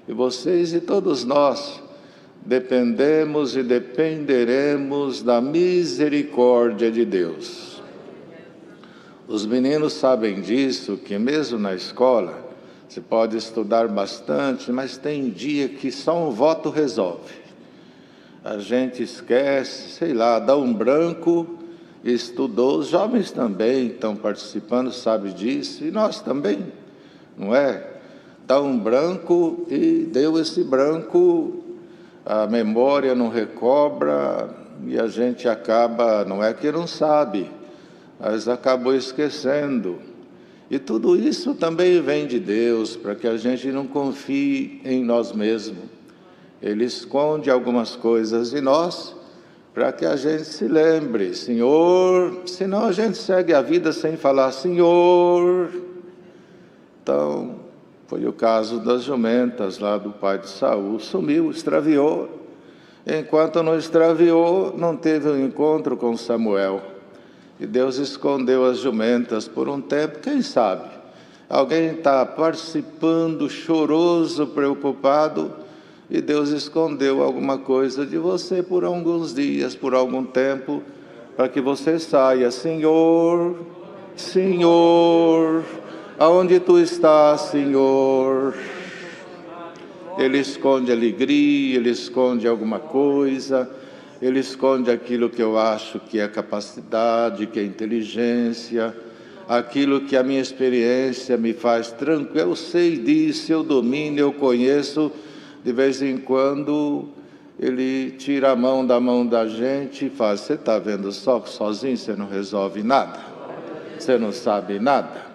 E vocês e todos nós dependemos e dependeremos da misericórdia de Deus. Os meninos sabem disso, que mesmo na escola, você pode estudar bastante, mas tem dia que só um voto resolve. A gente esquece, sei lá, dá um branco, estudou, os jovens também estão participando, sabem disso, e nós também, não é? Dá um branco e deu esse branco, a memória não recobra e a gente acaba, não é que não sabe, mas acabou esquecendo. E tudo isso também vem de Deus, para que a gente não confie em nós mesmos. Ele esconde algumas coisas de nós, para que a gente se lembre, Senhor, senão a gente segue a vida sem falar, Senhor. Então, foi o caso das jumentas lá do pai de Saul, sumiu, extraviou. Enquanto não extraviou, não teve um encontro com Samuel. E Deus escondeu as jumentas por um tempo, quem sabe? Alguém está participando, choroso, preocupado, e Deus escondeu alguma coisa de você por alguns dias, por algum tempo, para que você saia, Senhor, Senhor, aonde Tu estás, Senhor? Ele esconde alegria, Ele esconde alguma coisa, Ele esconde aquilo que eu acho que é capacidade, que é inteligência, aquilo que a minha experiência me faz tranquilo. Eu sei disso, eu domino, eu conheço. De vez em quando, Ele tira a mão da gente e fala, você está vendo só que sozinho você não resolve nada? Você não sabe nada?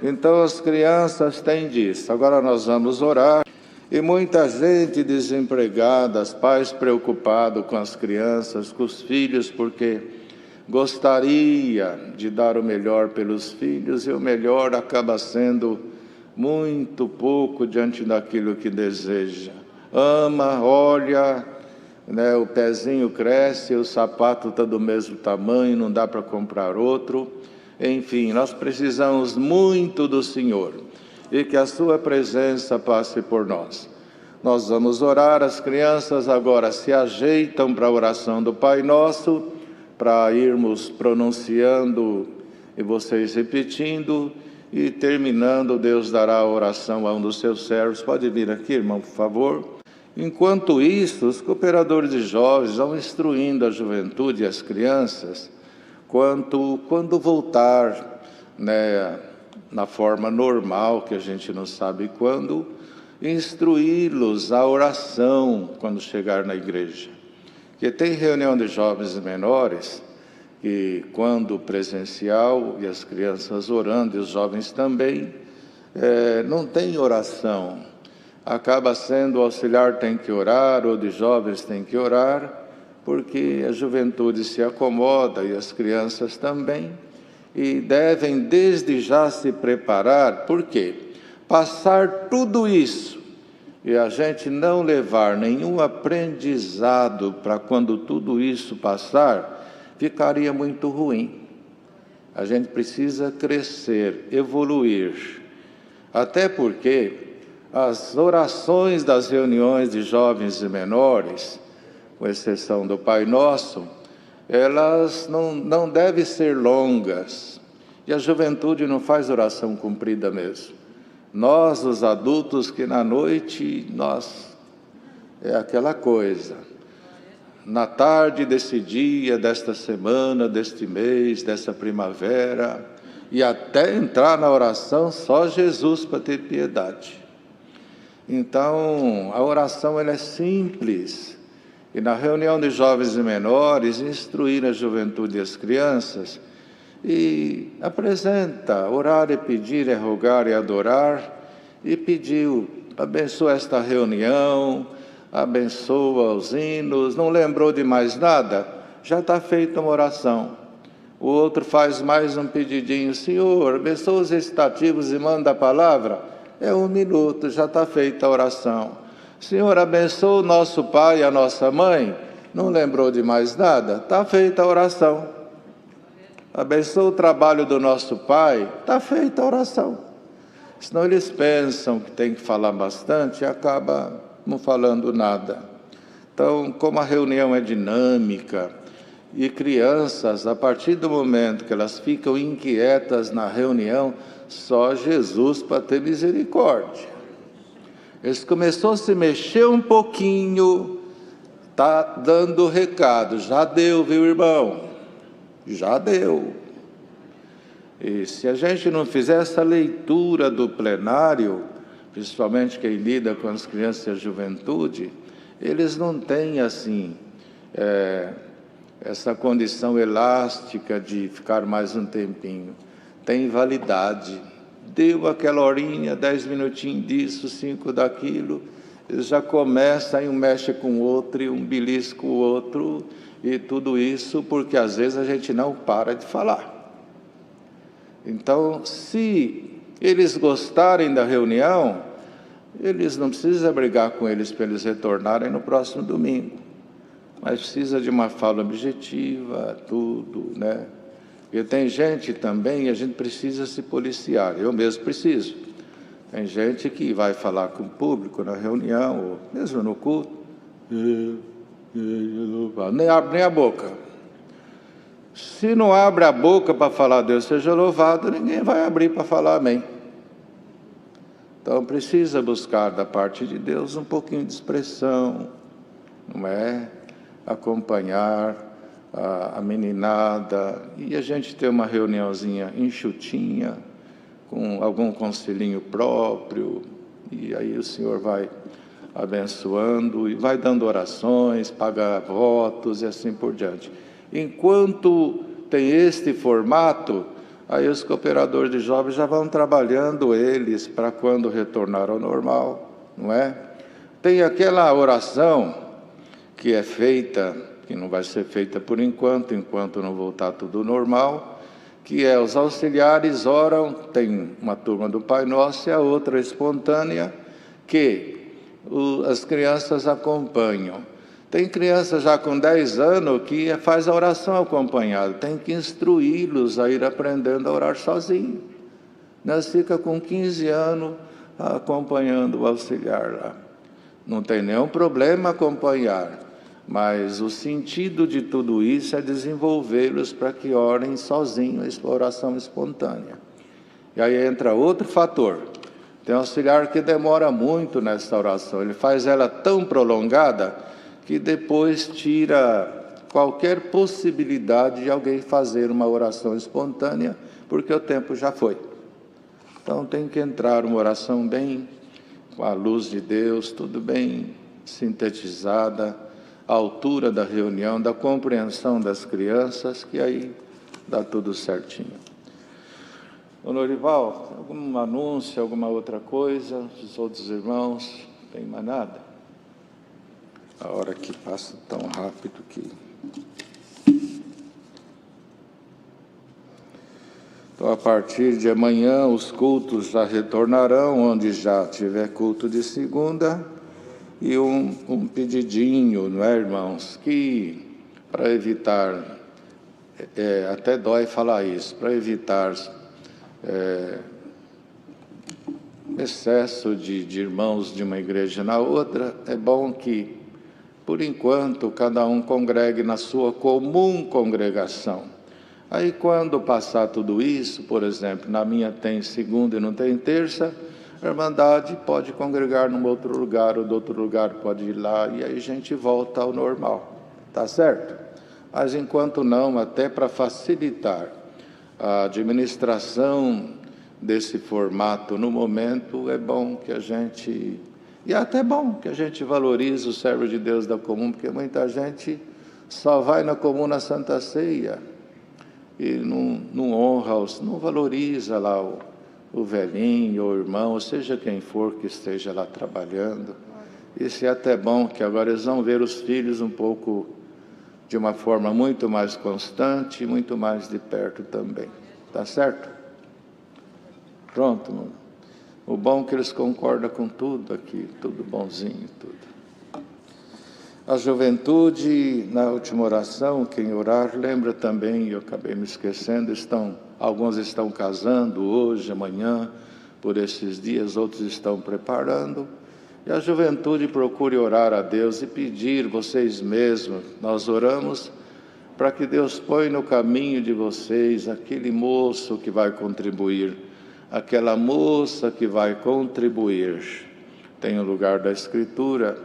Então as crianças têm disso. Agora nós vamos orar. E muita gente desempregada, pais preocupados com as crianças, com os filhos, porque gostaria de dar o melhor pelos filhos, e o melhor acaba sendo muito pouco diante daquilo que deseja. Ama, olha, né, o pezinho cresce, o sapato está do mesmo tamanho, não dá para comprar outro. Enfim, nós precisamos muito do Senhor e que a sua presença passe por nós. Nós vamos orar, as crianças agora se ajeitam para a oração do Pai Nosso, para irmos pronunciando e vocês repetindo, e terminando, Deus dará a oração a um dos seus servos. Pode vir aqui, irmão, por favor. Enquanto isso, os cooperadores de jovens vão instruindo a juventude e as crianças, quando voltar, né, na forma normal, que a gente não sabe quando, instruí-los a oração quando chegar na igreja. Porque tem reunião de jovens e menores, e quando presencial, e as crianças orando, e os jovens também, não tem oração. Acaba sendo o auxiliar tem que orar, ou de jovens tem que orar, porque a juventude se acomoda, e as crianças também, e devem desde já se preparar. Por quê? Passar tudo isso e a gente não levar nenhum aprendizado para quando tudo isso passar, ficaria muito ruim. A gente precisa crescer, evoluir, até porque as orações das reuniões de jovens e menores, com exceção do Pai Nosso, elas não devem ser longas, e a juventude não faz oração comprida mesmo. Nós, os adultos, que na noite, é aquela coisa, na tarde desse dia, desta semana, deste mês, dessa primavera, e até entrar na oração, só Jesus para ter piedade. Então, a oração ela é simples. E na reunião de jovens e menores, instruir a juventude e as crianças, e apresenta, orar e pedir, é rogar e adorar, e pediu, abençoa esta reunião, abençoa os hinos, não lembrou de mais nada, já está feita uma oração. O outro faz mais um pedidinho, Senhor, abençoa os recitativos e manda a palavra, é 1 minuto, já está feita a oração. Senhor, abençoa o nosso pai e a nossa mãe, não lembrou de mais nada, está feita a oração. Abençoa o trabalho do nosso pai, está feita a oração. Senão eles pensam que tem que falar bastante e acaba não falando nada. Então, como a reunião é dinâmica, e crianças, a partir do momento que elas ficam inquietas na reunião, só Jesus para ter misericórdia. Eles começaram a se mexer um pouquinho, está dando recado, já deu, viu, irmão? Já deu. E se a gente não fizer essa leitura do plenário, principalmente quem lida com as crianças e a juventude, eles não têm assim, essa condição elástica de ficar mais um tempinho. Tem validade. Deu aquela horinha, 10 minutinhos disso, 5 daquilo, eles já começam, aí um mexe com o outro, e um belisca o outro, e tudo isso porque às vezes a gente não para de falar. Então, se eles gostarem da reunião, eles não precisam brigar com eles para eles retornarem no próximo domingo. Mas precisa de uma fala objetiva, tudo, né? Porque tem gente também, a gente precisa se policiar, eu mesmo preciso. Tem gente que vai falar com o público na reunião, ou mesmo no culto, nem abre nem a boca. Se não abre a boca para falar Deus seja louvado, ninguém vai abrir para falar amém. Então precisa buscar da parte de Deus um pouquinho de expressão, não é? Acompanhar a meninada, e a gente ter uma reuniãozinha enxutinha, com algum conselhinho próprio, e aí o Senhor vai abençoando, e vai dando orações, paga votos, e assim por diante. Enquanto tem este formato, aí os cooperadores de jovens já vão trabalhando eles, para quando retornar ao normal, não é? Tem aquela oração que é feita, que não vai ser feita por enquanto não voltar tudo normal, que é os auxiliares oram, tem uma turma do Pai Nosso e a outra espontânea, que as crianças acompanham. Tem criança já com 10 anos que faz a oração acompanhada, tem que instruí-los a ir aprendendo a orar sozinho. Nós fica com 15 anos acompanhando o auxiliar lá. Não tem nenhum problema acompanhar, mas o sentido de tudo isso é desenvolvê-los para que orem sozinhos, a oração espontânea. E aí entra outro fator. Tem um auxiliar que demora muito nessa oração, ele faz ela tão prolongada que depois tira qualquer possibilidade de alguém fazer uma oração espontânea, porque o tempo já foi. Então tem que entrar uma oração bem com a luz de Deus, tudo bem sintetizada, à altura da reunião, da compreensão das crianças, que aí dá tudo certinho. Ô Norival, algum anúncio, alguma outra coisa? Os outros irmãos, não tem mais nada? A hora que passa tão rápido que... Então, a partir de amanhã, os cultos já retornarão, onde já tiver culto de segunda, e um pedidinho, não é, irmãos? Que, para evitar, até dói falar isso, para evitar excesso de irmãos de uma igreja na outra, é bom que, por enquanto, cada um congregue na sua comum congregação. Aí, quando passar tudo isso, por exemplo, na minha tem segunda e não tem terça, a Irmandade pode congregar num outro lugar, ou do outro lugar pode ir lá, e aí a gente volta ao normal, tá certo? Mas enquanto não, até para facilitar a administração desse formato no momento, é bom que a gente... E é até bom que a gente valorize o servo de Deus da comum, porque muita gente só vai na comum na Santa Ceia, e não honra, não valoriza lá o velhinho, o irmão, ou seja quem for que esteja lá trabalhando. Isso é até bom, que agora eles vão ver os filhos um pouco, de uma forma muito mais constante, e muito mais de perto também. Tá certo? Pronto, mano. O bom é que eles concordam com tudo aqui, tudo bonzinho, tudo. A juventude, na última oração, quem orar, lembra também, eu acabei me esquecendo, alguns estão casando hoje, amanhã, por esses dias, outros estão preparando. E a juventude procure orar a Deus e pedir, vocês mesmos, nós oramos, para que Deus põe no caminho de vocês aquele moço que vai contribuir, aquela moça que vai contribuir. Tem o lugar da Escritura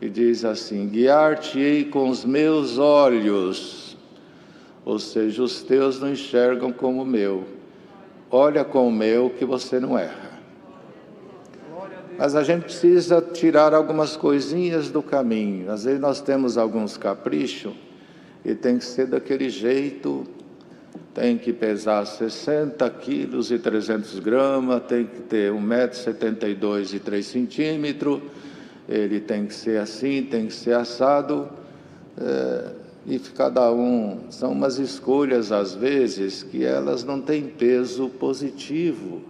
e diz assim: guiar-te-ei com os meus olhos, ou seja, os teus não enxergam como o meu, olha com o meu que você não erra. Mas a gente precisa tirar algumas coisinhas do caminho. Às vezes nós temos alguns caprichos e tem que ser daquele jeito, tem que pesar 60 quilos e 300 gramas, tem que ter 1,72 m e 3 centímetros, ele tem que ser assim, tem que ser assado, e cada um, são umas escolhas às vezes que elas não têm peso positivo,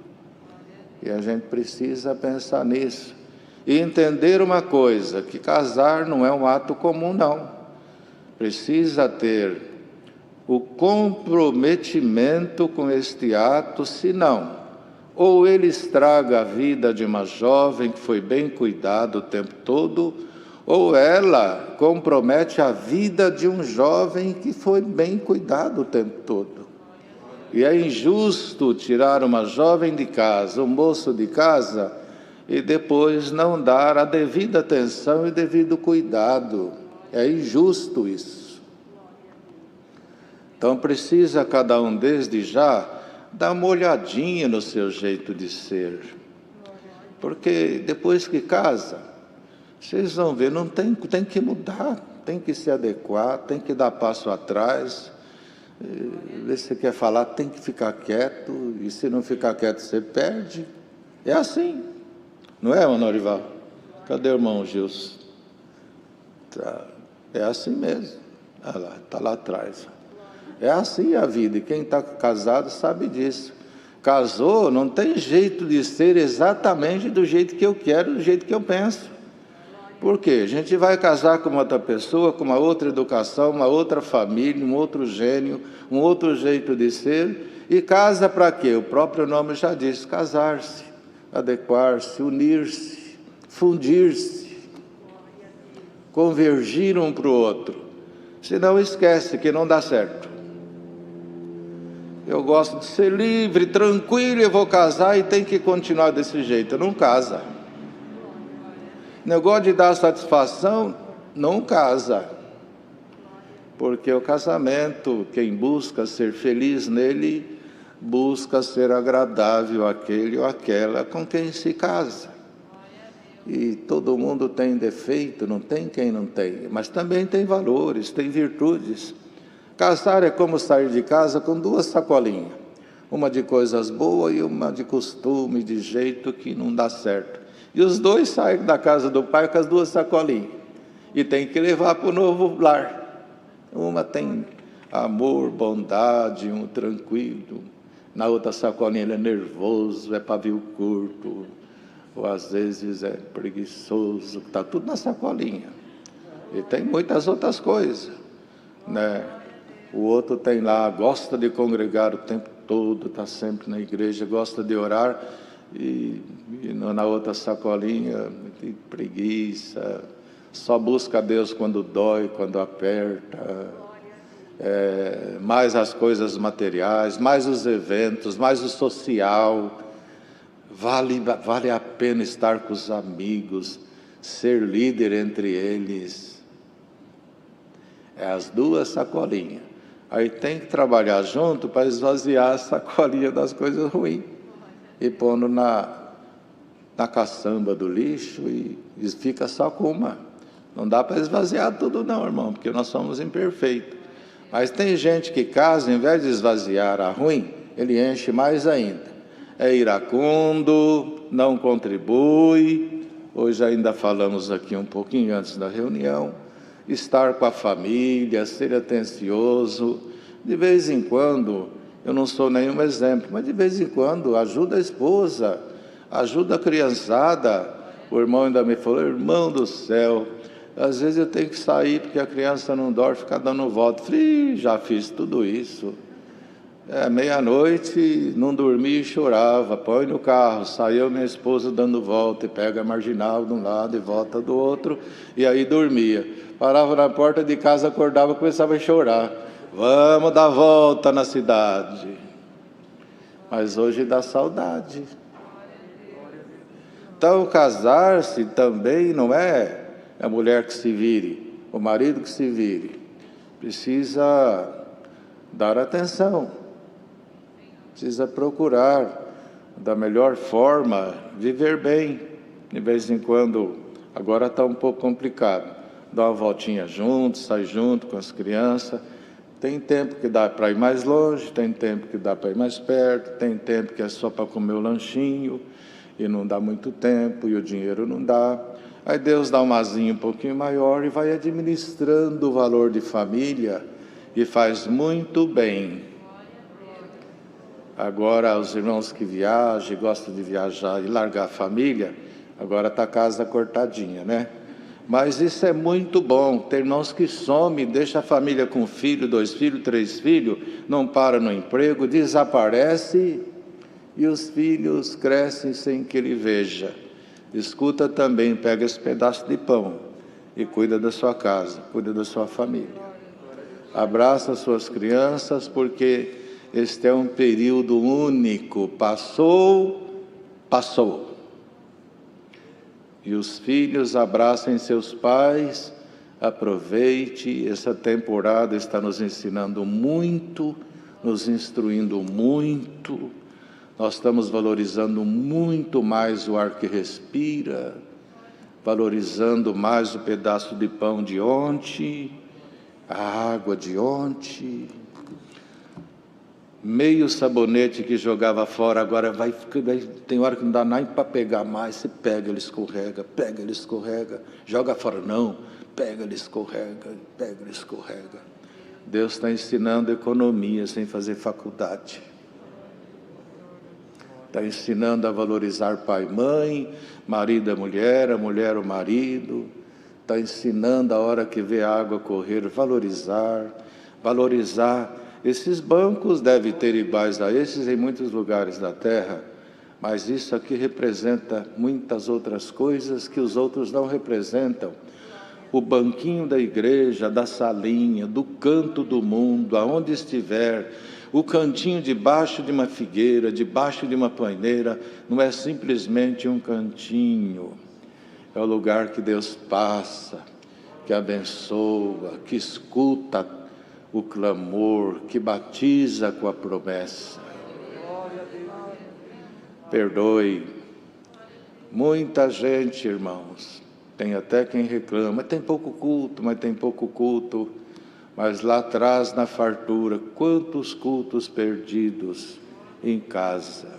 e a gente precisa pensar nisso, e entender uma coisa, que casar não é um ato comum não, precisa ter o comprometimento com este ato, senão, ou ele estraga a vida de uma jovem que foi bem cuidada o tempo todo, ou ela compromete a vida de um jovem que foi bem cuidado o tempo todo. E é injusto tirar uma jovem de casa, um moço de casa, e depois não dar a devida atenção e devido cuidado. É injusto isso. Então precisa cada um desde já dar uma olhadinha no seu jeito de ser. Porque depois que casa, vocês vão ver, não tem que mudar, tem que se adequar, tem que dar passo atrás. Se você quer falar, tem que ficar quieto, e se não ficar quieto, você perde. É assim, não é, Norival? Cadê o irmão Gilson? É assim mesmo. Olha lá, está lá atrás. É assim a vida, e quem está casado sabe disso. Casou, não tem jeito de ser exatamente do jeito que eu quero, do jeito que eu penso. Por quê? A gente vai casar com outra pessoa, com uma outra educação, uma outra família, um outro gênio, um outro jeito de ser, e casa para quê? O próprio nome já diz, casar-se, adequar-se, unir-se, fundir-se, convergir um para o outro. Senão esquece que não dá certo. Eu gosto de ser livre, tranquilo, eu vou casar e tem que continuar desse jeito. Não casa. Negócio de dar satisfação, não casa. Porque o casamento, quem busca ser feliz nele, busca ser agradável àquele ou àquela com quem se casa. E todo mundo tem defeito, não tem quem não tem, mas também tem valores, tem virtudes. Casar é como sair de casa com duas sacolinhas, uma de coisas boas e uma de costume, de jeito que não dá certo. E os dois saem da casa do pai com as duas sacolinhas, e tem que levar para o novo lar. Uma tem amor, bondade, um tranquilo, na outra sacolinha ele é nervoso, é pavio curto, ou às vezes é preguiçoso, está tudo na sacolinha. E tem muitas outras coisas, né? O outro tem lá, gosta de congregar o tempo todo, está sempre na igreja, gosta de orar, e na outra sacolinha, tem preguiça, só busca a Deus quando dói, quando aperta, mais as coisas materiais, mais os eventos, mais o social. Vale a pena estar com os amigos, ser líder entre eles. É as duas sacolinhas. Aí tem que trabalhar junto para esvaziar a sacolinha das coisas ruins e pondo na caçamba do lixo, e fica só com uma. Não dá para esvaziar tudo não, irmão, porque nós somos imperfeitos. Mas tem gente que casa, em vez de esvaziar a ruim, ele enche mais ainda. É iracundo, não contribui. Hoje ainda falamos aqui um pouquinho antes da reunião. Estar com a família, ser atencioso. De vez em quando, eu não sou nenhum exemplo, mas de vez em quando ajuda a esposa, ajuda a criançada. O irmão ainda me falou, irmão do céu, às vezes eu tenho que sair porque a criança não dorme, ficar dando volta. Falei, já fiz tudo isso. Meia-noite, não dormia e chorava. Põe no carro, saiu minha esposa dando volta e pega a marginal de um lado e volta do outro, e aí dormia. Parava na porta de casa, acordava, começava a chorar. Vamos dar volta na cidade. Mas hoje dá saudade. Então, casar-se também não é a mulher que se vire, o marido que se vire. Precisa dar atenção, precisa procurar da melhor forma viver bem. De vez em quando, agora está um pouco complicado, dá uma voltinha junto, sai junto com as crianças. Tem tempo que dá para ir mais longe, tem tempo que dá para ir mais perto, tem tempo que é só para comer o lanchinho e não dá muito tempo e o dinheiro não dá. Aí Deus dá um asinho um pouquinho maior e vai administrando o valor de família e faz muito bem. Agora, os irmãos que viajam, gostam de viajar e largar a família, agora está a casa cortadinha, né? Mas isso é muito bom. Tem irmãos que somem, deixa a família com um filho, 2 filhos, 3 filhos, não para no emprego, desaparece e os filhos crescem sem que ele veja. Escuta também, pega esse pedaço de pão e cuida da sua casa, cuida da sua família. Abraça as suas crianças, porque este é um período único. Passou, passou. E os filhos abracem seus pais. Aproveite, essa temporada está nos ensinando muito, nos instruindo muito. Nós estamos valorizando muito mais o ar que respira, valorizando mais o pedaço de pão de ontem, a água de ontem. Meio sabonete que jogava fora, agora tem hora que não dá nem para pegar mais. Você pega, ele escorrega, joga fora, não, pega, ele escorrega. Deus está ensinando economia sem fazer faculdade. Está ensinando a valorizar pai e mãe, marido a mulher o marido. Está ensinando a hora que vê a água correr, valorizar. Esses bancos devem ter iguais a esses em muitos lugares da terra, mas isso aqui representa muitas outras coisas que os outros não representam. O banquinho da igreja, da salinha, do canto do mundo, aonde estiver, o cantinho debaixo de uma figueira, debaixo de uma palmeira, não é simplesmente um cantinho, é o lugar que Deus passa, que abençoa, que escuta o clamor, que batiza com a promessa. Perdoe. Muita gente, irmãos, tem até quem reclama, tem pouco culto, mas lá atrás na fartura, quantos cultos perdidos em casa.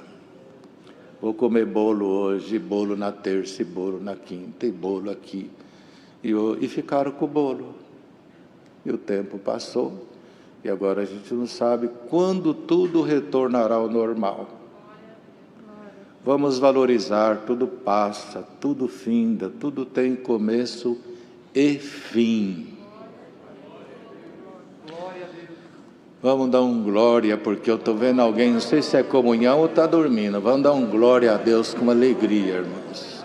Vou comer bolo hoje, bolo na terça, e bolo na quinta, e bolo aqui, e ficaram com o bolo. E o tempo passou, e agora a gente não sabe quando tudo retornará ao normal. Vamos valorizar, tudo passa, tudo finda, tudo tem começo e fim. Vamos dar um glória, porque eu estou vendo alguém, não sei se é comunhão ou está dormindo. Vamos dar um glória a Deus com alegria, irmãos.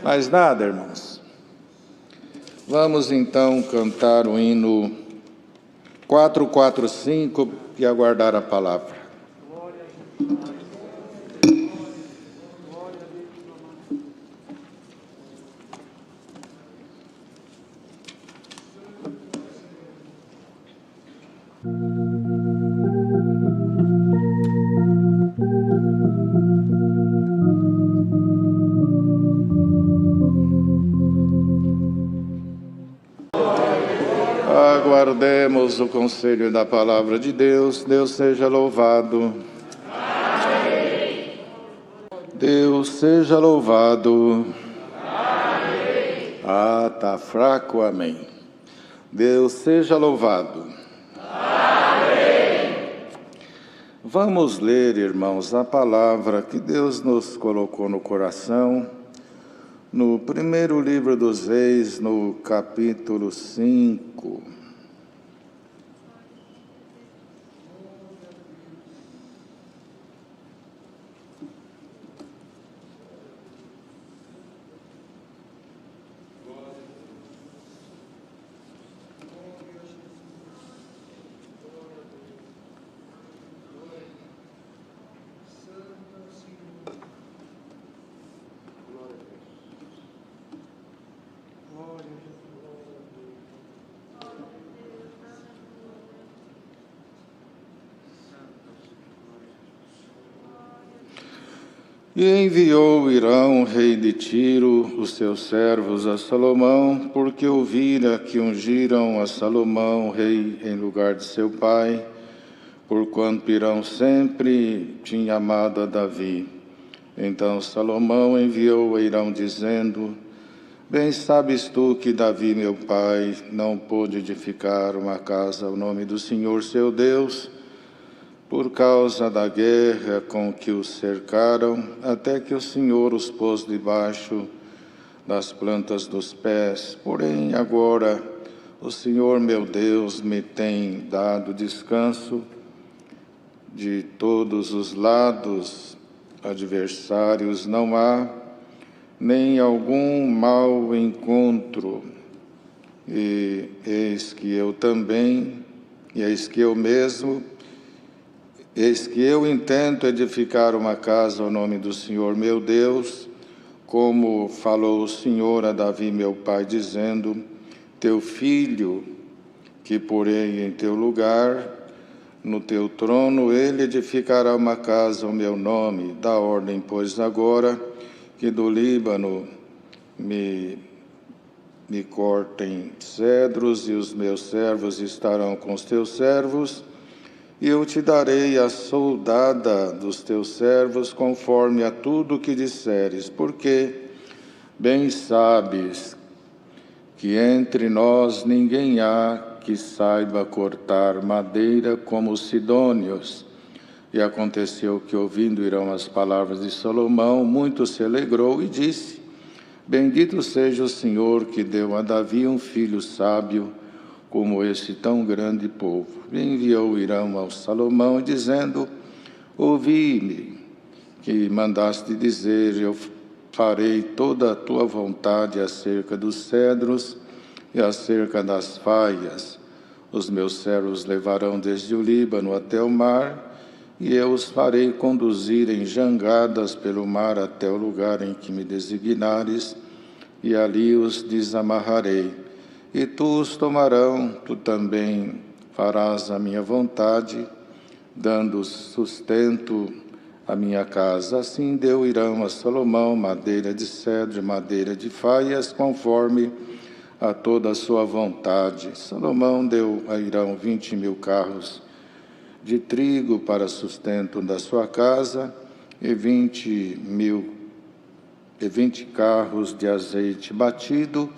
Mais nada, irmãos. Vamos então cantar o hino 445 e aguardar a palavra. Aguardemos o conselho da palavra de Deus. Deus seja louvado. Amém. Deus seja louvado. Amém. Tá fraco, amém. Deus seja louvado. Amém. Vamos ler, irmãos, a palavra que Deus nos colocou no coração. No primeiro livro dos Reis, no capítulo 5. E enviou Irão, rei de Tiro, os seus servos a Salomão, porque ouvira que ungiram a Salomão, rei, em lugar de seu pai, porquanto Irão sempre tinha amado a Davi. Então Salomão enviou a Irão, dizendo: Bem sabes tu que Davi, meu pai, não pôde edificar uma casa ao nome do Senhor seu Deus, por causa da guerra com que os cercaram, até que o Senhor os pôs debaixo das plantas dos pés. Porém, agora o Senhor meu Deus me tem dado descanso de todos os lados adversários, não há nem algum mau encontro. E eis que eu intento edificar uma casa ao nome do Senhor meu Deus, como falou o Senhor a Davi meu pai, dizendo: Teu filho, que porei em teu lugar, no teu trono, ele edificará uma casa ao meu nome. Dá ordem, pois, agora, que do Líbano me cortem cedros, e os meus servos estarão com os teus servos, e eu te darei a soldada dos teus servos, conforme a tudo o que disseres, porque bem sabes que entre nós ninguém há que saiba cortar madeira como os sidônios. E aconteceu que, ouvindo Irão as palavras de Salomão, muito se alegrou e disse: Bendito seja o Senhor, que deu a Davi um filho sábio, como esse tão grande povo. E enviou Irão ao Salomão, dizendo: Ouvi-me, que mandaste dizer: Eu farei toda a tua vontade acerca dos cedros e acerca das faias. Os meus servos levarão desde o Líbano até o mar, e eu os farei conduzir em jangadas pelo mar até o lugar em que me designares, e ali os desamarrarei. E tu os tomarão, tu também farás a minha vontade, dando sustento à minha casa. Assim deu Irão a Salomão madeira de cedro e madeira de faias, conforme a toda a sua vontade. Salomão deu a Irão 20.000 carros de trigo para sustento da sua casa, e 20 carros de azeite batido.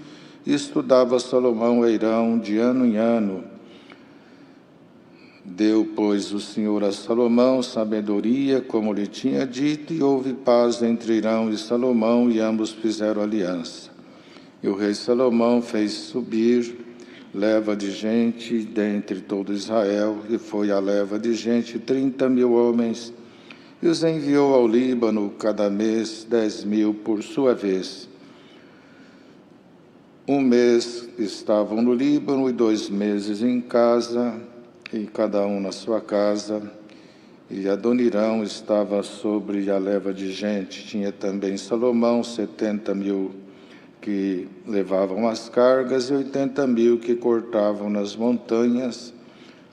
Isto dava Salomão a Irão de ano em ano. Deu, pois, o Senhor a Salomão sabedoria, como lhe tinha dito, e houve paz entre Irão e Salomão, e ambos fizeram aliança. E o rei Salomão fez subir leva de gente dentre todo Israel, e foi a leva de gente 30.000 homens, e os enviou ao Líbano, cada mês 10.000 por sua vez. Um mês estavam no Líbano, e 2 meses em casa, e cada um na sua casa. E Adonirão estava sobre a leva de gente. Tinha também Salomão 70.000 que levavam as cargas, e 80.000 que cortavam nas montanhas,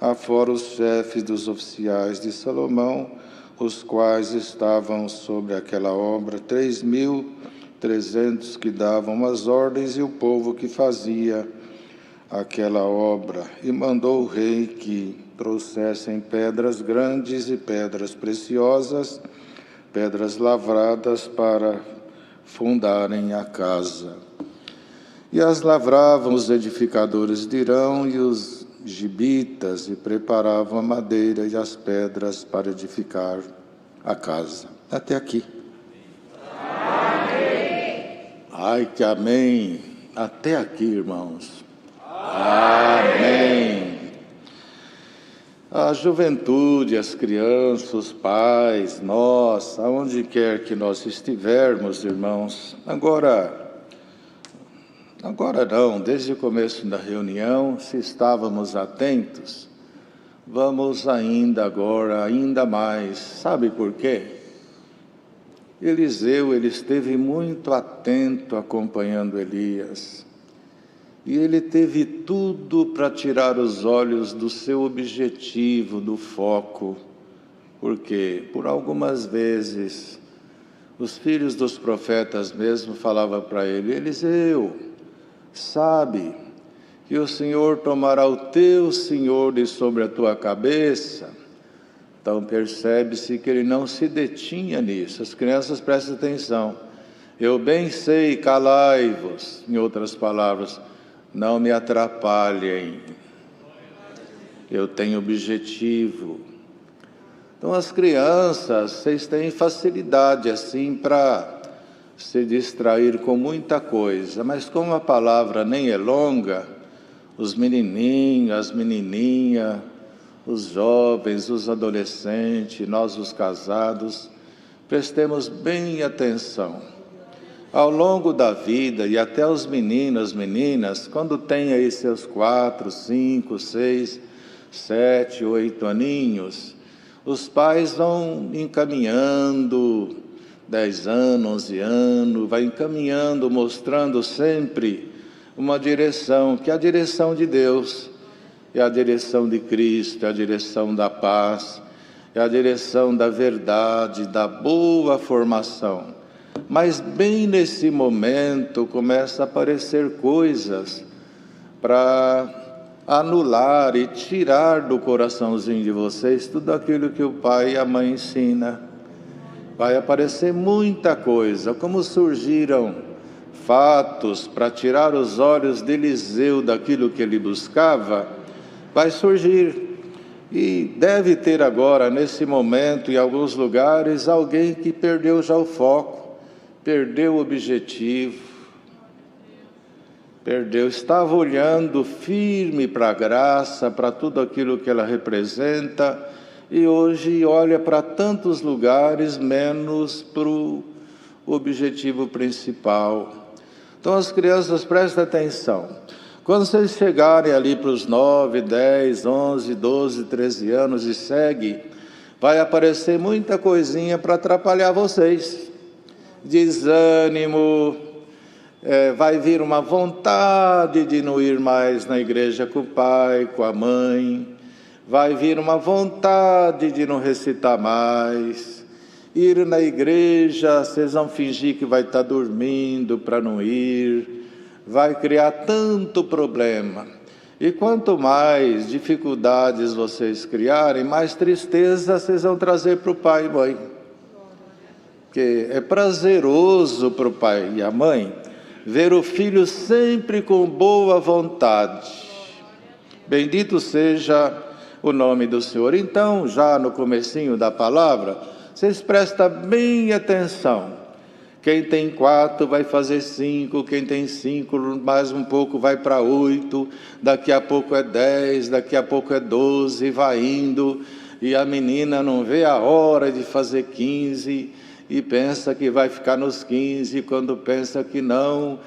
afora os chefes dos oficiais de Salomão, os quais estavam sobre aquela obra, 3.300 que davam as ordens, e o povo que fazia aquela obra. E mandou o rei que trouxessem pedras grandes e pedras preciosas, pedras lavradas, para fundarem a casa. E as lavravam os edificadores de Irão e os gibitas, e preparavam a madeira e as pedras para edificar a casa. Até aqui. Amém. Ai, que amém. Até aqui, irmãos. Amém. A juventude, as crianças, os pais, nós, aonde quer que nós estivermos, irmãos, agora não, desde o começo da reunião, se estávamos atentos, vamos ainda mais. Sabe por quê? Eliseu, ele esteve muito atento acompanhando Elias. E ele teve tudo para tirar os olhos do seu objetivo, do foco, porque por algumas vezes Os filhos dos profetas mesmo falavam para ele: Eliseu, sabe que o Senhor tomará o teu senhor de sobre a tua cabeça? Então percebe-se que ele não se detinha nisso. As crianças prestem atenção. Eu bem sei, calai-vos. Em outras palavras, não me atrapalhem. Eu tenho objetivo. Então as crianças, vocês têm facilidade assim para se distrair com muita coisa. Mas como a palavra nem é longa, os menininhos, as menininhas, os jovens, os adolescentes, nós os casados, prestemos bem atenção. Ao longo da vida, e até os meninos, meninas, quando tem aí seus 4, 5, 6, 7, 8 aninhos, os pais vão encaminhando, 10 anos, 11 anos, vai encaminhando, mostrando sempre uma direção, que é a direção de Deus, é a direção de Cristo, é a direção da paz, é a direção da verdade, da boa formação. Mas bem nesse momento começa a aparecer coisas para anular e tirar do coraçãozinho de vocês tudo aquilo que o pai e a mãe ensina. Vai aparecer muita coisa, como surgiram fatos para tirar os olhos de Eliseu daquilo que ele buscava, vai surgir. E deve ter agora, nesse momento, em alguns lugares, alguém que perdeu já o foco, perdeu o objetivo, estava olhando firme para a graça, para tudo aquilo que ela representa, e hoje olha para tantos lugares, menos para o objetivo principal. Então as crianças, prestem atenção. Quando vocês chegarem ali para os 9, 10, 11, 12, 13 anos e segue, vai aparecer muita coisinha para atrapalhar vocês. Desânimo, vai vir uma vontade de não ir mais na igreja com o pai, com a mãe, vai vir uma vontade de não recitar mais, ir na igreja, vocês vão fingir que vai estar dormindo para não ir, vai criar tanto problema. E quanto mais dificuldades vocês criarem, mais tristeza vocês vão trazer para o pai e mãe. Porque é prazeroso para o pai e a mãe ver o filho sempre com boa vontade. Bendito seja o nome do Senhor. Então, já no comecinho da palavra, vocês prestam bem atenção. Quem tem 4 vai fazer 5, quem tem 5 mais um pouco vai para 8, daqui a pouco é 10, daqui a pouco é 12, vai indo, e a menina não vê a hora de fazer 15, e pensa que vai ficar nos 15, quando pensa que não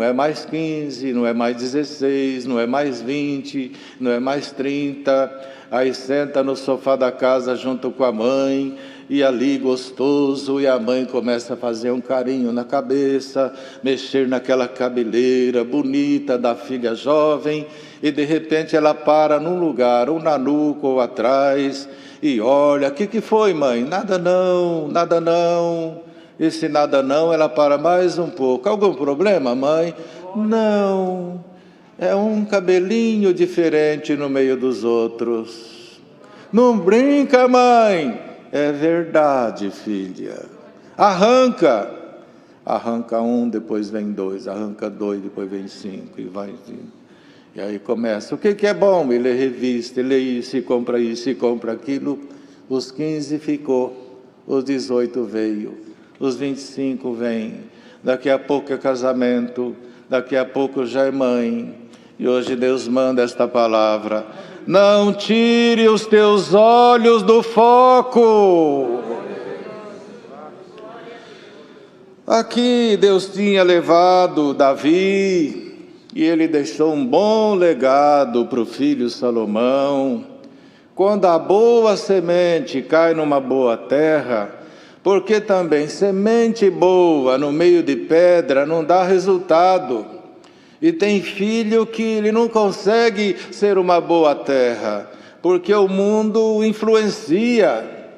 é mais 15, não é mais 16, não é mais 20, não é mais 30, aí senta no sofá da casa junto com a mãe, e ali gostoso, e a mãe começa a fazer um carinho na cabeça, mexer naquela cabeleira bonita da filha jovem, e de repente ela para num lugar, ou na nuca ou atrás, e olha, o que foi, mãe? Nada não, nada não. Esse nada não, ela para mais um pouco. Algum problema, mãe? Não, é um cabelinho diferente no meio dos outros. Não brinca, mãe. É verdade, filha. Arranca. Arranca 1, depois vem 2. Arranca 2, depois vem 5. E vai indo. E aí começa. O que é bom? Ele lê revista, ele lê isso, e compra aquilo. Os 15 ficou. Os 18 veio. Os 25 vem. Daqui a pouco é casamento. Daqui a pouco já é mãe. E hoje Deus manda esta palavra: não tire os teus olhos do foco. Aqui Deus tinha levado Davi, e ele deixou um bom legado para o filho Salomão. Quando a boa semente cai numa boa terra, porque também semente boa no meio de pedra não dá resultado. E tem filho que ele não consegue ser uma boa terra, porque o mundo influencia.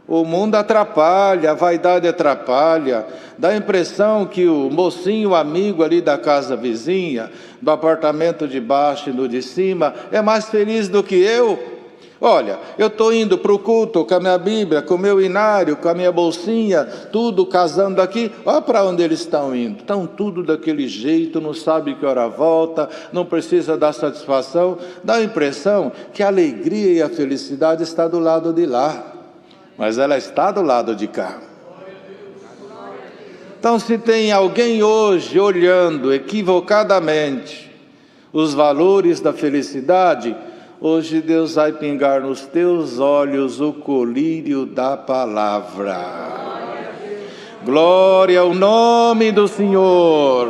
O mundo atrapalha, a vaidade atrapalha. Dá a impressão que o mocinho amigo ali da casa vizinha, do apartamento de baixo e do de cima, é mais feliz do que eu. Olha, eu estou indo para o culto com a minha Bíblia, com o meu inário, com a minha bolsinha, tudo casando aqui. Olha para onde eles estão indo. Estão tudo daquele jeito, não sabe que hora volta, não precisa dar satisfação. Dá a impressão que a alegria e a felicidade está do lado de lá, mas ela está do lado de cá. Então, se tem alguém hoje olhando equivocadamente os valores da felicidade, hoje Deus vai pingar nos teus olhos o colírio da palavra. Glória ao nome do Senhor.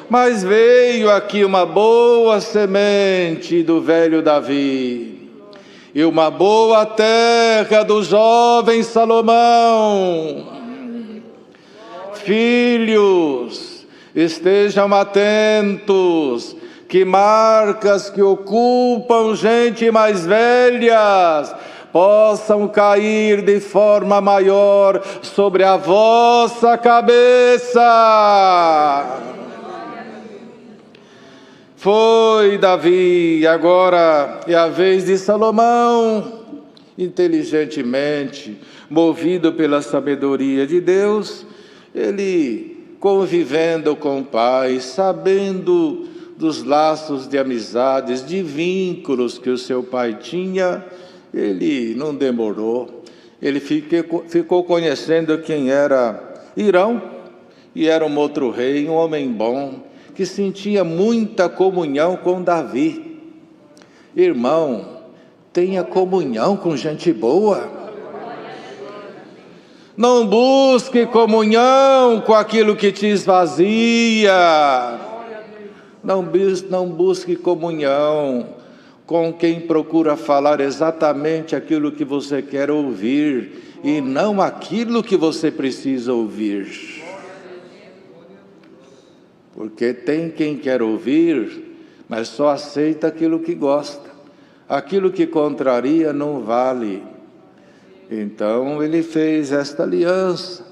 Mas veio aqui uma boa semente do velho Davi, e uma boa terra do jovem Salomão. Filhos, estejam atentos, que marcas que ocupam gente mais velhas possam cair de forma maior sobre a vossa cabeça. Foi Davi, agora é a vez de Salomão. Inteligentemente, movido pela sabedoria de Deus, ele, convivendo com o pai, sabendo dos laços de amizades, de vínculos que o seu pai tinha, ele não demorou. Ele ficou conhecendo quem era Hirão, e era um outro rei, um homem bom, que sentia muita comunhão com Davi. Irmão, tenha comunhão com gente boa. Não busque comunhão com aquilo que te esvazia. Não busque comunhão com quem procura falar exatamente aquilo que você quer ouvir e não aquilo que você precisa ouvir. Porque tem quem quer ouvir, mas só aceita aquilo que gosta. Aquilo que contraria não vale. Então ele fez esta aliança.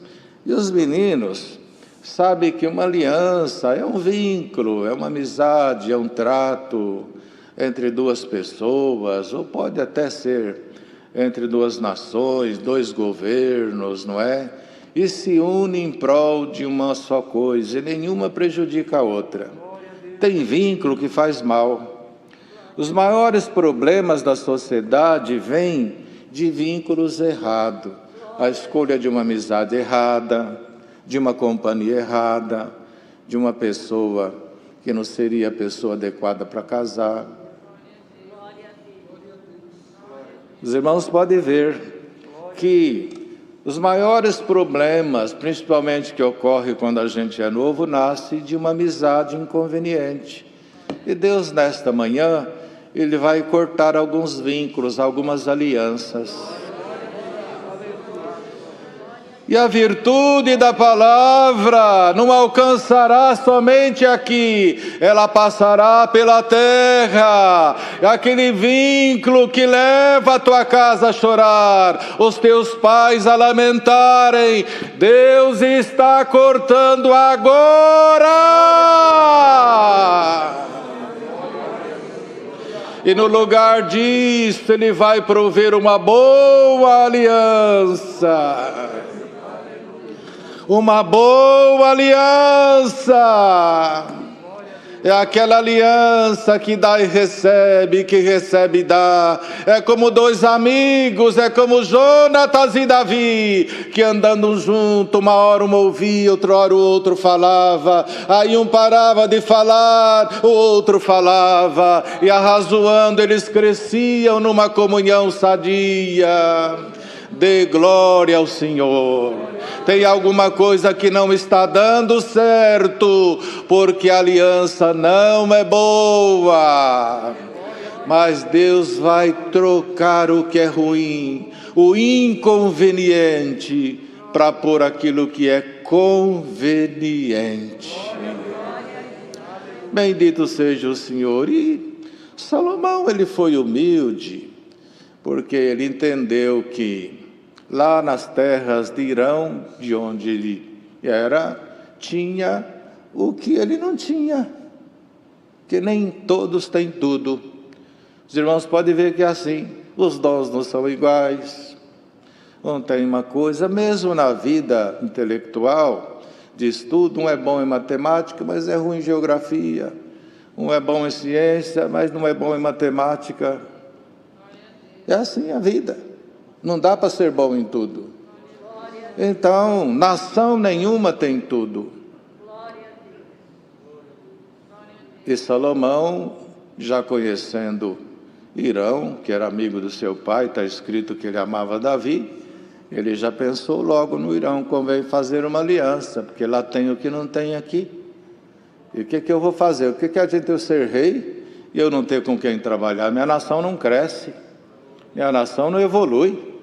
E os meninos sabem que uma aliança é um vínculo, é uma amizade, é um trato entre duas pessoas, ou pode até ser entre duas nações, dois governos, não é? E se unem em prol de uma só coisa, e nenhuma prejudica a outra. Tem vínculo que faz mal. Os maiores problemas da sociedade vêm de vínculos errados. A escolha de uma amizade errada, de uma companhia errada, de uma pessoa que não seria a pessoa adequada para casar. Os irmãos podem ver que os maiores problemas, principalmente que ocorrem quando a gente é novo, nasce de uma amizade inconveniente. E Deus, nesta manhã, Ele vai cortar alguns vínculos, algumas alianças. E a virtude da palavra não alcançará somente aqui, ela passará pela terra. Aquele vínculo que leva a tua casa a chorar, os teus pais a lamentarem, Deus está cortando agora. E no lugar disso, Ele vai prover uma boa aliança. Uma boa aliança. É aquela aliança que dá e recebe, que recebe e dá. É como dois amigos, é como Jonatas e Davi, que andando junto, uma hora um ouvia, outra hora o outro falava. Aí um parava de falar, o outro falava. E arrazoando eles cresciam numa comunhão sadia. Dê glória ao Senhor. Tem alguma coisa que não está dando certo, porque a aliança não é boa. Mas Deus vai trocar o que é ruim, o inconveniente, para pôr aquilo que é conveniente. Bendito seja o Senhor. E Salomão, ele foi humilde, porque ele entendeu que lá nas terras de Irão, de onde ele era, tinha o que ele não tinha, que nem todos têm tudo. Os irmãos podem ver que é assim, os dons não são iguais, um tem uma coisa, mesmo na vida intelectual, de estudo, um é bom em matemática, mas é ruim em geografia, um é bom em ciência, mas não é bom em matemática. É assim a vida, não dá para ser bom em tudo. Então, nação nenhuma tem tudo. E Salomão, já conhecendo Irão, que era amigo do seu pai, está escrito que ele amava Davi, ele já pensou logo no Irão, convém fazer uma aliança, porque lá tem o que não tem aqui. E o que eu vou fazer? O que adianta eu ser rei e eu não ter com quem trabalhar? Minha nação não cresce, minha nação não evolui.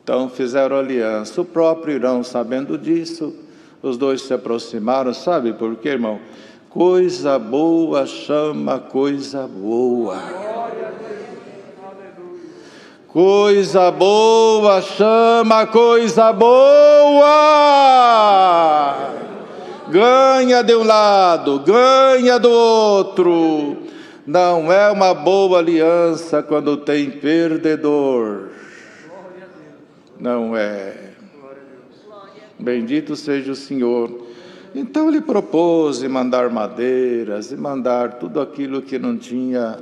Então fizeram aliança. O próprio Irão, sabendo disso, os dois se aproximaram. Sabe por quê, irmão? Coisa boa chama coisa boa. Coisa boa chama coisa boa. Ganha de um lado, ganha do outro. Não é uma boa aliança quando tem perdedor. Não é. Bendito seja o Senhor. Então ele propôs e mandar madeiras, e mandar tudo aquilo que não tinha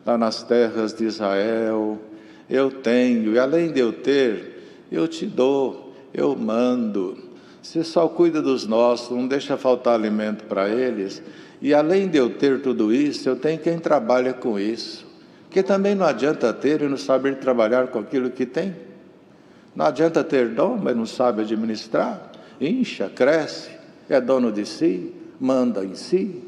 lá nas terras de Israel. Eu tenho, e além de eu ter, eu te dou, eu mando. Você só cuida dos nossos, não deixa faltar alimento para eles. E além de eu ter tudo isso, eu tenho quem trabalha com isso. Porque também não adianta ter e não saber trabalhar com aquilo que tem. Não adianta ter dom, mas não sabe administrar. Incha, cresce, é dono de si, manda em si.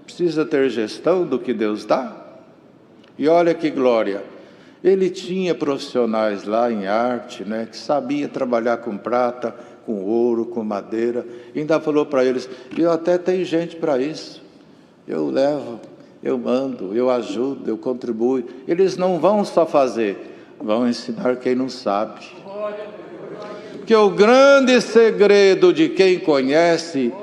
Precisa ter gestão do que Deus dá. E olha que glória, ele tinha profissionais lá em arte, né, que sabia trabalhar com prata, com ouro, com madeira. E ainda falou para eles, eu até tenho gente para isso. Eu levo, eu mando, eu ajudo, eu contribuo. Eles não vão só fazer, vão ensinar quem não sabe. Porque o grande segredo de quem conhece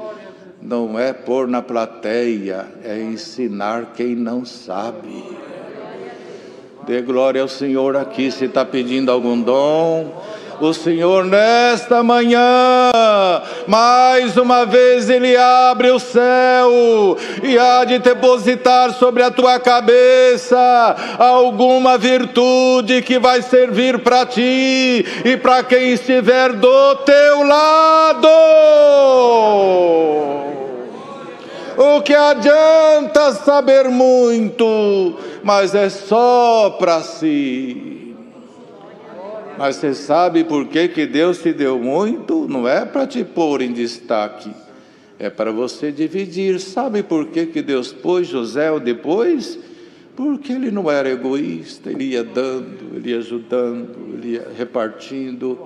não é pôr na plateia, é ensinar quem não sabe. Dê glória ao Senhor aqui, se está pedindo algum dom. O Senhor nesta manhã, mais uma vez Ele abre o céu e há de depositar sobre a tua cabeça alguma virtude que vai servir para ti e para quem estiver do teu lado. O que adianta saber muito, mas é só para si. Mas você sabe por que Deus te deu muito? Não é para te pôr em destaque, é para você dividir. Sabe por que Deus pôs José depois? Porque ele não era egoísta, ele ia dando, ele ia ajudando, ele ia repartindo.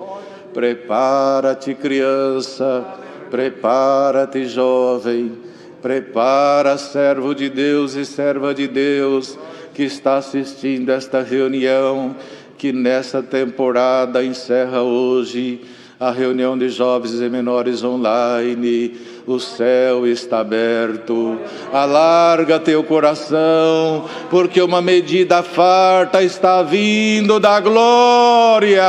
Prepara-te, criança, prepara-te, jovem, prepara, servo de Deus e serva de Deus, que está assistindo esta reunião, que nessa temporada encerra hoje a reunião de jovens e menores online. O céu está aberto, alarga teu coração, porque uma medida farta está vindo da glória.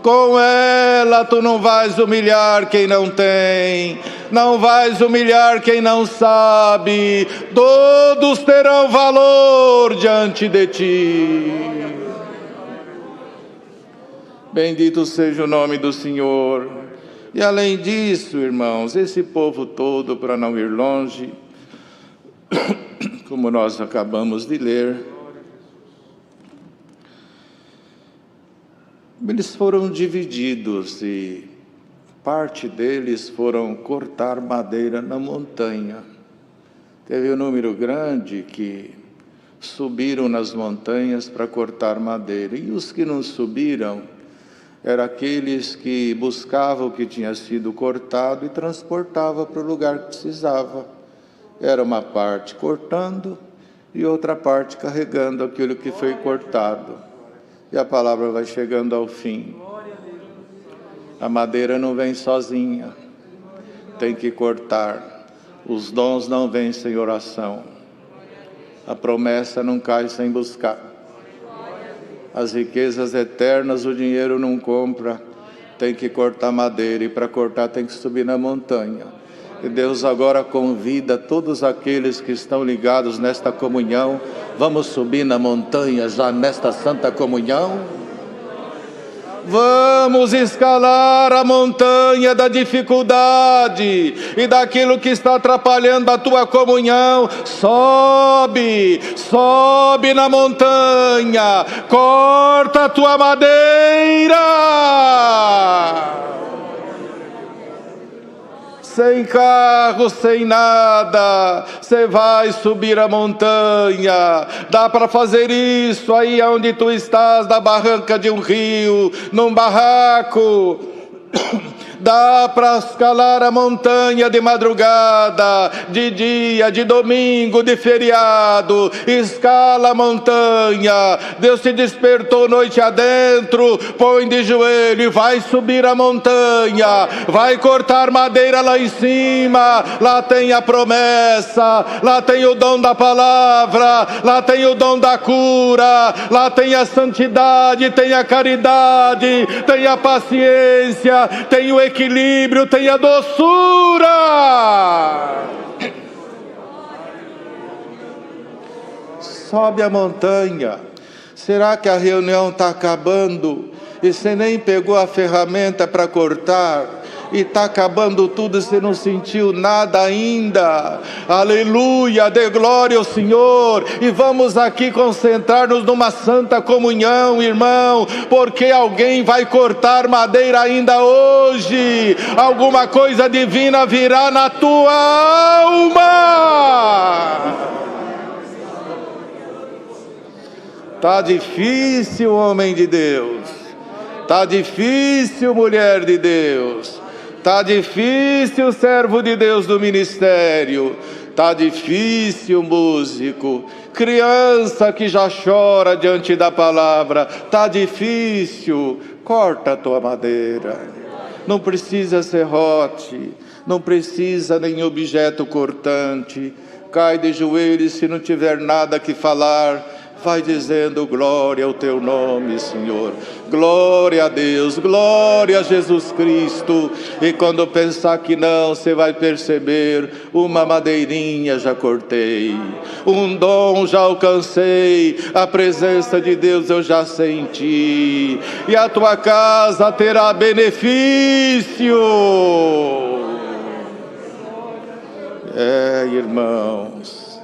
Com ela tu não vais humilhar quem não tem, não vais humilhar quem não sabe, todos terão valor diante de ti. Bendito seja o nome do Senhor. E além disso, irmãos, esse povo todo, para não ir longe, como nós acabamos de ler, eles foram divididos e parte deles foram cortar madeira na montanha. Teve um número grande que subiram nas montanhas para cortar madeira. E os que não subiram eram aqueles que buscavam o que tinha sido cortado e transportavam para o lugar que precisava. Era uma parte cortando e outra parte carregando aquilo que foi cortado. E a palavra vai chegando ao fim. A madeira não vem sozinha, tem que cortar. Os dons não vêm sem oração. A promessa não cai sem buscar. As riquezas eternas o dinheiro não compra, tem que cortar madeira, e para cortar tem que subir na montanha. E Deus agora convida todos aqueles que estão ligados nesta comunhão, vamos subir na montanha já nesta santa comunhão? Vamos escalar a montanha da dificuldade e daquilo que está atrapalhando a tua comunhão. Sobe, sobe na montanha, corta a tua madeira. Sem carro, sem nada, você vai subir a montanha. Dá para fazer isso aí onde tu estás, na barranca de um rio, num barraco. Dá para escalar a montanha de madrugada, de dia, de domingo, de feriado. Escala a montanha. Deus te despertou noite adentro. Põe de joelho e vai subir a montanha. Vai cortar madeira lá em cima. Lá tem a promessa. Lá tem o dom da palavra. Lá tem o dom da cura. Lá tem a santidade, tem a caridade, tem a paciência, tem o equilíbrio, tem a doçura. Sobe a montanha. Será que a reunião está acabando e você nem pegou a ferramenta para cortar? E está acabando tudo e você não sentiu nada ainda? Aleluia, dê glória ao Senhor. E vamos aqui concentrar-nos numa santa comunhão, irmão, porque alguém vai cortar madeira ainda hoje. Alguma coisa divina virá na tua alma. Tá difícil, homem de Deus. Tá difícil, mulher de Deus. Tá difícil, servo de Deus do ministério. Tá difícil, músico, criança que já chora diante da palavra. Tá difícil, corta a tua madeira. Não precisa serrote, não precisa nem objeto cortante. Cai de joelhos, se não tiver nada que falar, vai dizendo glória ao teu nome, Senhor. Glória a Deus, glória a Jesus Cristo. E quando pensar que não, você vai perceber, uma madeirinha já cortei, um dom já alcancei, a presença de Deus eu já senti, e a tua casa terá benefício. Irmãos,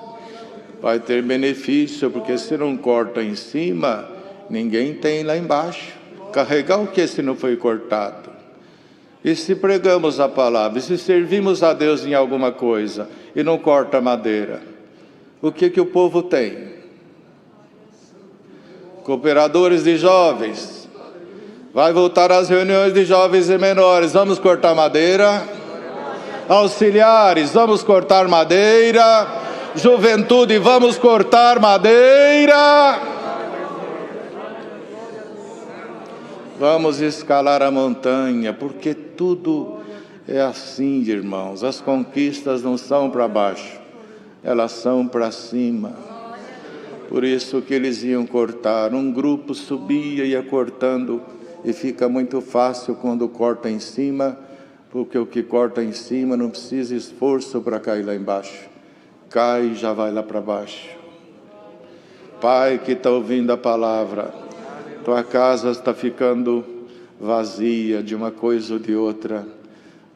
vai ter benefício, porque se não corta em cima, ninguém tem lá embaixo. Carregar o que se não foi cortado? E se pregamos a palavra, e se servimos a Deus em alguma coisa, e não corta a madeira, o que o povo tem? Cooperadores de jovens, vai voltar às reuniões de jovens e menores, vamos cortar madeira. Auxiliares, vamos cortar madeira. Juventude, vamos cortar madeira. Vamos escalar a montanha, porque tudo é assim, irmãos. As conquistas não são para baixo, elas são para cima. Por isso que eles iam cortar. Um grupo subia e ia cortando, e fica muito fácil quando corta em cima, porque o que corta em cima não precisa esforço para cair lá embaixo. Cai e já vai lá para baixo. Pai que está ouvindo a palavra, tua casa está ficando vazia de uma coisa ou de outra.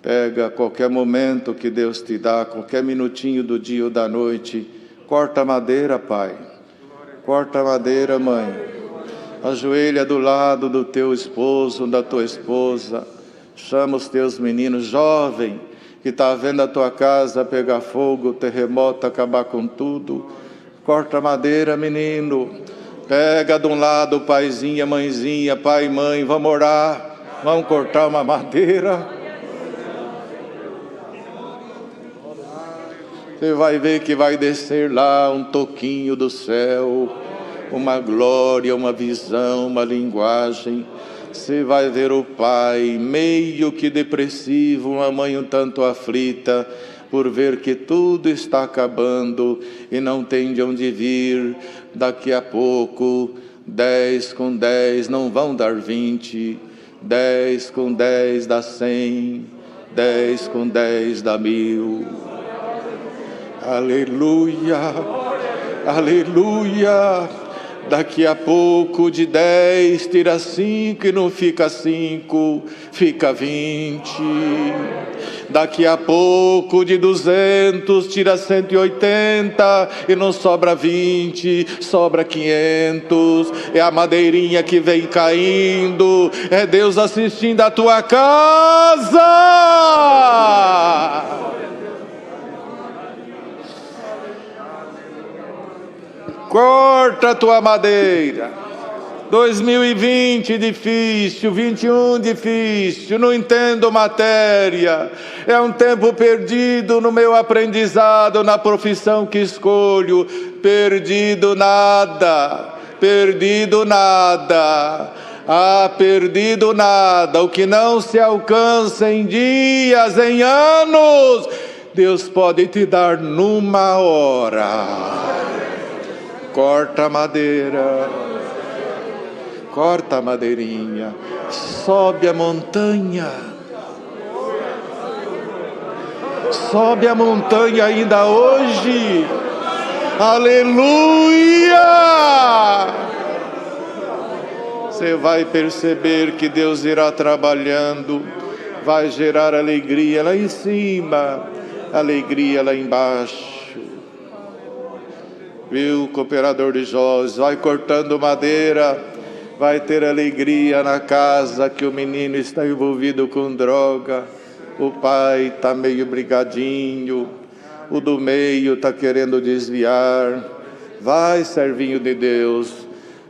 Pega qualquer momento que Deus te dá, qualquer minutinho do dia ou da noite, corta a madeira, Pai. Corta a madeira, mãe. Ajoelha do lado do teu esposo, da tua esposa. Chama os teus meninos, jovem, que está vendo a tua casa pegar fogo, terremoto, acabar com tudo. Corta a madeira, menino. Pega de um lado o paizinho, a mãezinha, pai e mãe, vamos orar. Vamos cortar uma madeira. Você vai ver que vai descer lá um toquinho do céu, uma glória, uma visão, uma linguagem. Você vai ver o pai meio que depressivo, uma mãe um tanto aflita, por ver que tudo está acabando e não tem de onde vir. Daqui a pouco, 10 com 10 não vão dar 20, 10 com 10 dá 100, 10 com 10 dá 1000. Aleluia, aleluia. Daqui a pouco de 10 tira 5 e não fica 5, fica 20. Daqui a pouco de 200 tira 180 e não sobra 20, sobra 500. É a madeirinha que vem caindo, é Deus assistindo a tua casa. Corta a tua madeira. 2020 difícil, 21 difícil, não entendo matéria. É um tempo perdido no meu aprendizado, na profissão que escolho. Perdido nada, perdido nada. Ah, perdido nada. O que não se alcança em dias, em anos, Deus pode te dar numa hora. Corta a madeira, corta a madeirinha, sobe a montanha, sobe a montanha ainda hoje, aleluia! Você vai perceber que Deus irá trabalhando, vai gerar alegria lá em cima, alegria lá embaixo. Viu, cooperador de Jó, vai cortando madeira, vai ter alegria na casa que o menino está envolvido com droga, o pai está meio brigadinho, o do meio está querendo desviar. Vai, servinho de Deus,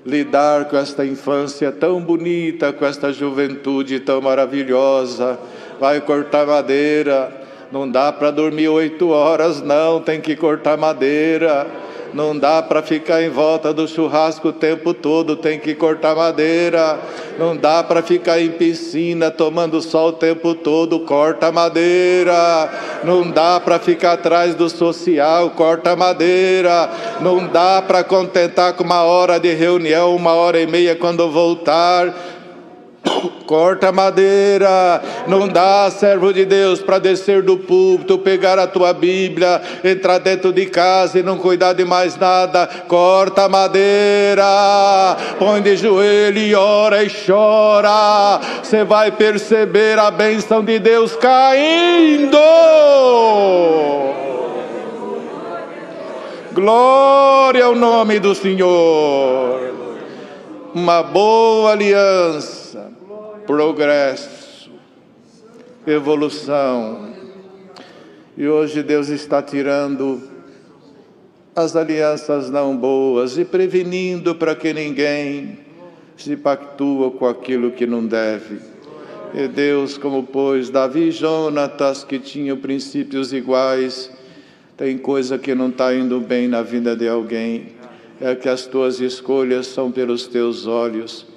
lidar com esta infância tão bonita, com esta juventude tão maravilhosa. Vai cortar madeira, não dá para dormir 8 horas não, tem que cortar madeira. Não dá para ficar em volta do churrasco o tempo todo, tem que cortar madeira. Não dá para ficar em piscina tomando sol o tempo todo, corta madeira. Não dá para ficar atrás do social, corta madeira. Não dá para contentar com 1 hora de reunião, 1h30 quando voltar. Corta madeira. Não dá, servo de Deus, para descer do púlpito, pegar a tua Bíblia, entrar dentro de casa e não cuidar de mais nada. Corta madeira. Põe de joelho e ora e chora. Você vai perceber a bênção de Deus caindo. Glória ao nome do Senhor. Uma boa aliança, progresso, evolução. E hoje Deus está tirando as alianças não boas e prevenindo para que ninguém se pactua com aquilo que não deve. E Deus, como pôs Davi e Jonatas, que tinham princípios iguais, tem coisa que não está indo bem na vida de alguém. É que as tuas escolhas são pelos teus olhos.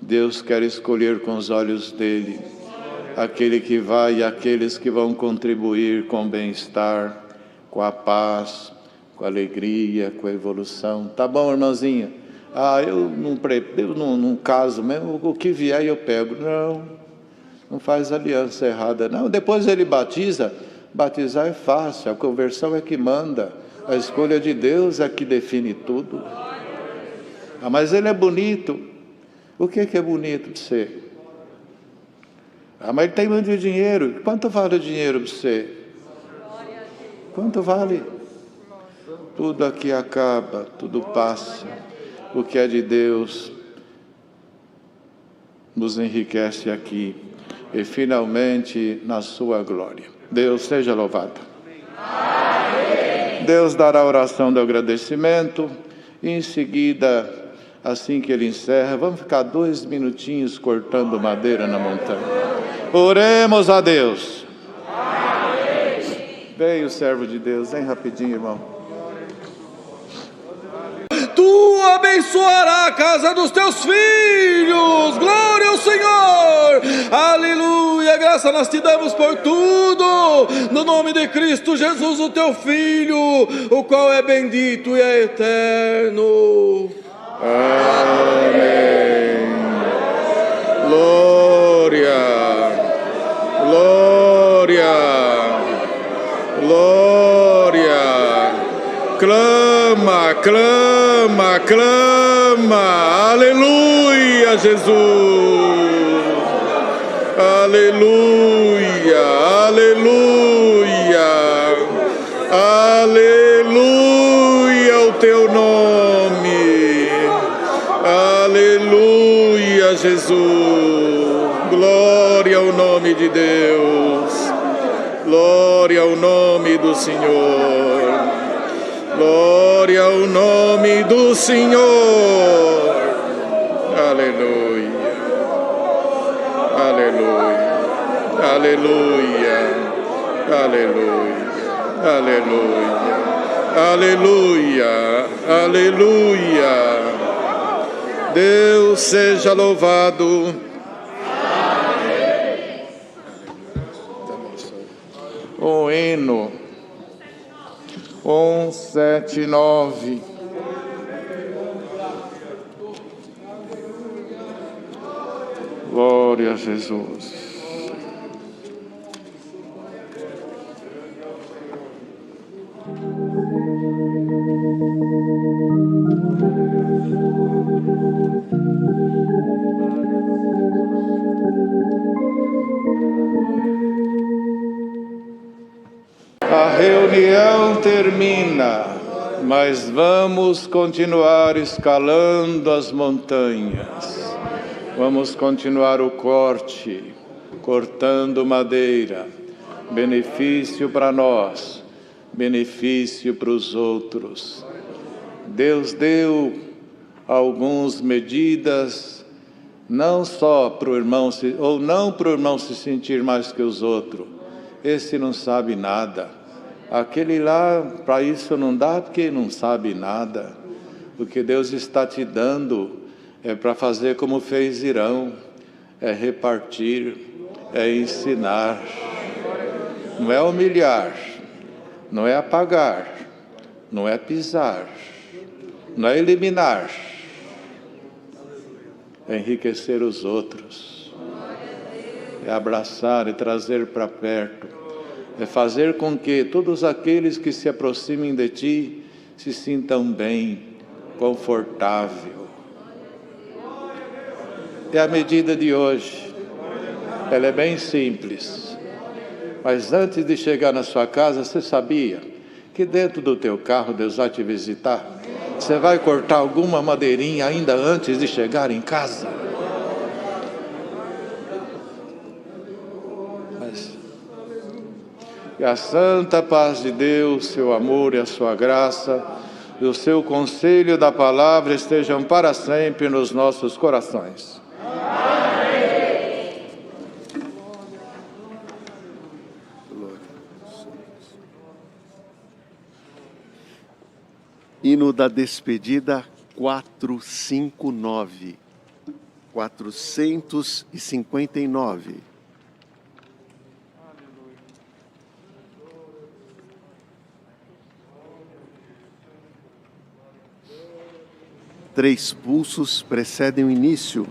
Deus quer escolher com os olhos dele aquele que vai e aqueles que vão contribuir com o bem-estar, com a paz, com a alegria, com a evolução. Tá bom, irmãzinha? Eu não caso mesmo, o que vier eu pego. Não faz aliança errada. Não, depois ele batiza. Batizar é fácil, a conversão é que manda. A escolha de Deus é que define tudo. Mas ele é bonito. O que é bonito para você? Mas ele tem muito dinheiro. Quanto vale o dinheiro para você? Quanto vale? Tudo aqui acaba, tudo passa. O que é de Deus nos enriquece aqui e finalmente na sua glória. Deus seja louvado. Deus dará a oração do agradecimento e em seguida, assim que ele encerra, vamos ficar 2 minutinhos cortando madeira na montanha. Oremos a Deus. Vem o servo de Deus, vem rapidinho, irmão. Tu abençoarás a casa dos teus filhos, glória ao Senhor, aleluia, graça nós te damos por tudo, no nome de Cristo Jesus, o teu Filho, o qual é bendito e é eterno. Amém. Glória, glória, glória. Clama, clama, clama. Aleluia, Jesus. Aleluia, aleluia. Aleluia o teu nome. Aleluia, Jesus. Glória ao nome de Deus. Glória ao nome do Senhor. Glória ao nome do Senhor. Aleluia. Aleluia. Aleluia. Aleluia. Aleluia. Aleluia. Aleluia. Deus seja louvado. O hino 179. Glória a Jesus. A reunião termina, mas vamos continuar escalando as montanhas. Vamos continuar o corte, cortando madeira. Benefício para nós, benefício para os outros. Deus deu algumas medidas, não só para o irmão, ou não para o irmão se sentir mais que os outros. Esse não sabe nada. Aquele lá, para isso não dá, porque não sabe nada. O que Deus está te dando é para fazer como fez Irão, é repartir, é ensinar. Não é humilhar, não é apagar, não é pisar, não é eliminar, é enriquecer os outros, é abraçar e trazer para perto. É fazer com que todos aqueles que se aproximem de ti se sintam bem, confortável. É a medida de hoje. Ela é bem simples. Mas antes de chegar na sua casa, você sabia que dentro do teu carro Deus vai te visitar? Você vai cortar alguma madeirinha ainda antes de chegar em casa? Que a santa paz de Deus, seu amor e a sua graça, e o seu conselho da palavra estejam para sempre nos nossos corações. Amém. Hino da despedida 459. 459. Três pulsos precedem o início.